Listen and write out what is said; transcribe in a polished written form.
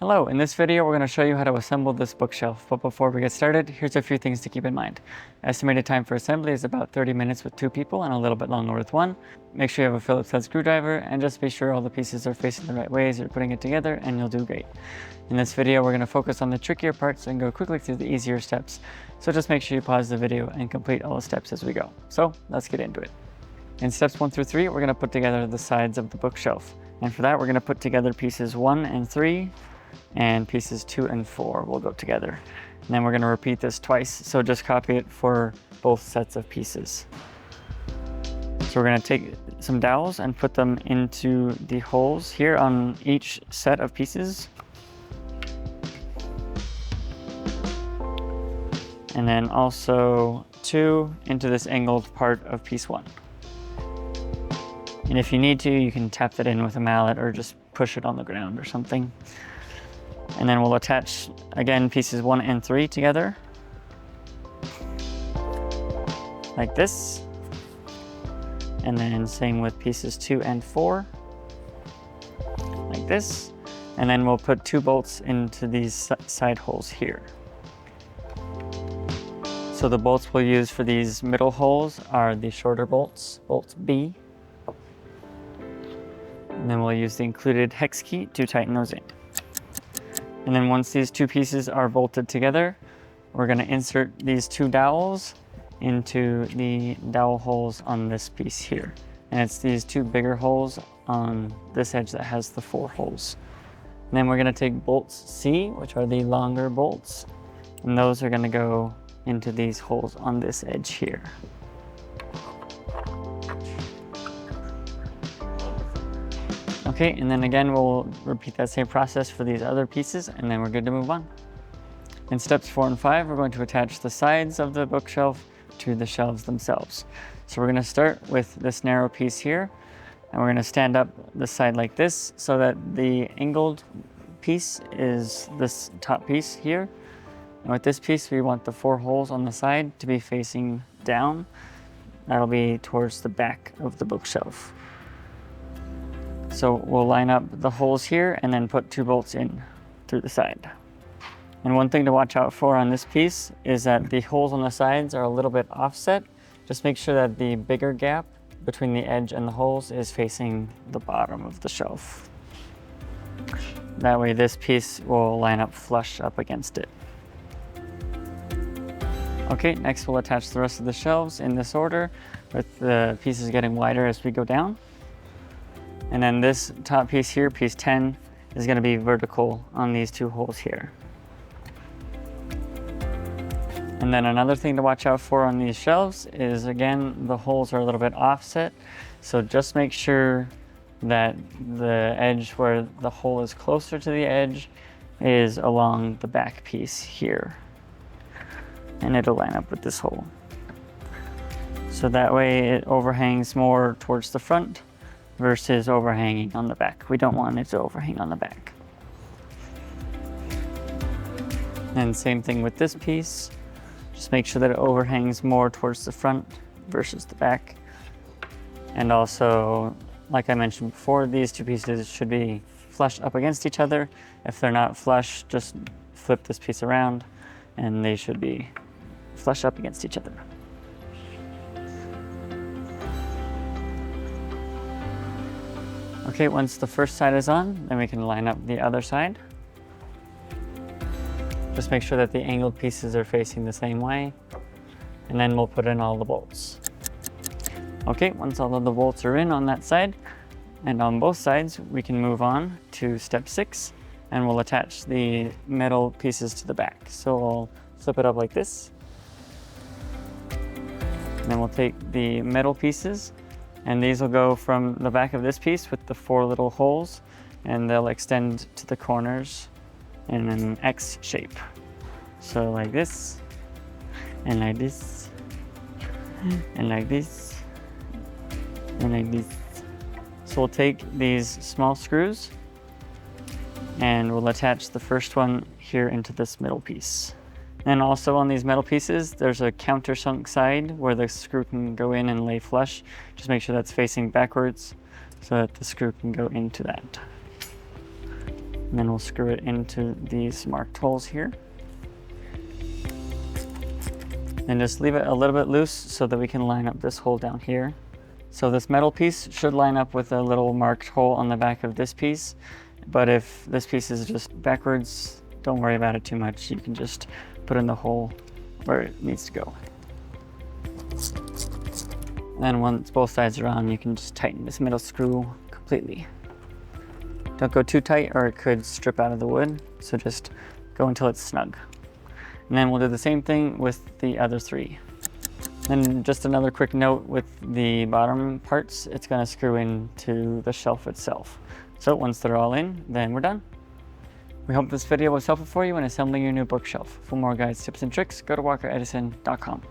Hello, in this video we're going to show you how to assemble this bookshelf, but before we get started, here's a few things to keep in mind. Estimated time for assembly is about 30 minutes with 2 people and a little bit longer with 1. Make sure you have a Phillips head screwdriver and just be sure all the pieces are facing the right way as you're putting it together and you'll do great. In this video we're going to focus on the trickier parts and go quickly through the easier steps, so just make sure you pause the video and complete all the steps as we go. So let's get into it. In steps 1 through 3 we're going to put together the sides of the bookshelf, and for that we're going to put together pieces 1 and 3 and pieces 2 and 4 will go together. And then we're going to repeat this twice, so just copy it for both sets of pieces. So we're going to take some dowels and put them into the holes here on each set of pieces. And then also 2 into this angled part of piece 1. And if you need to, you can tap that in with a mallet or just push it on the ground or something. And then we'll attach, again, pieces 1 and 3 together, like this. And then same with pieces 2 and 4, like this. And then we'll put 2 bolts into these side holes here. So the bolts we'll use for these middle holes are the shorter bolts, bolt B. And then we'll use the included hex key to tighten those in. And then once these 2 pieces are bolted together, we're going to insert these 2 dowels into the dowel holes on this piece here. And it's these 2 bigger holes on this edge that has the 4 holes. And then we're going to take bolts C, which are the longer bolts, and those are going to go into these holes on this edge here. Okay, and then again, we'll repeat that same process for these other pieces, and then we're good to move on. In steps 4 and 5, we're going to attach the sides of the bookshelf to the shelves themselves. So we're going to start with this narrow piece here, and we're going to stand up the side like this so that the angled piece is this top piece here. And with this piece, we want the 4 holes on the side to be facing down. That'll be towards the back of the bookshelf. So we'll line up the holes here and then put 2 bolts in through the side. And one thing to watch out for on this piece is that the holes on the sides are a little bit offset. Just make sure that the bigger gap between the edge and the holes is facing the bottom of the shelf. That way this piece will line up flush up against it. Okay, next we'll attach the rest of the shelves in this order, with the pieces getting wider as we go down. And then this top piece here, piece 10, is going to be vertical on these 2 holes here. And then another thing to watch out for on these shelves is, again, the holes are a little bit offset. So just make sure that the edge where the hole is closer to the edge is along the back piece here. And it'll line up with this hole. So that way it overhangs more towards the front versus overhanging on the back. We don't want it to overhang on the back. And same thing with this piece. Just make sure that it overhangs more towards the front versus the back. And also, like I mentioned before, these 2 pieces should be flush up against each other. If they're not flush, just flip this piece around and they should be flush up against each other. Okay, once the first side is on, then we can line up the other side. Just make sure that the angled pieces are facing the same way, and then we'll put in all the bolts. Okay, once all of the bolts are in on that side, and on both sides, we can move on to step 6, and we'll attach the metal pieces to the back. So we'll flip it up like this, and then we'll take the metal pieces, and these will go from the back of this piece with the 4 little holes, and they'll extend to the corners in an X shape. So like this, and like this, and like this, and like this. So we'll take these small screws and we'll attach the first one here into this middle piece. And also on these metal pieces, there's a countersunk side where the screw can go in and lay flush. Just make sure that's facing backwards so that the screw can go into that. And then we'll screw it into these marked holes here. And just leave it a little bit loose so that we can line up this hole down here. So this metal piece should line up with a little marked hole on the back of this piece. But if this piece is just backwards, don't worry about it too much. You can just put in the hole where it needs to go. Then once both sides are on, you can just tighten this middle screw completely. Don't go too tight or it could strip out of the wood. So just go until it's snug. And then we'll do the same thing with the other three. And just another quick note with the bottom parts, it's going to screw into the shelf itself. So once they're all in, then we're done. We hope this video was helpful for you in assembling your new bookshelf. For more guides, tips, and tricks, go to walkeredison.com.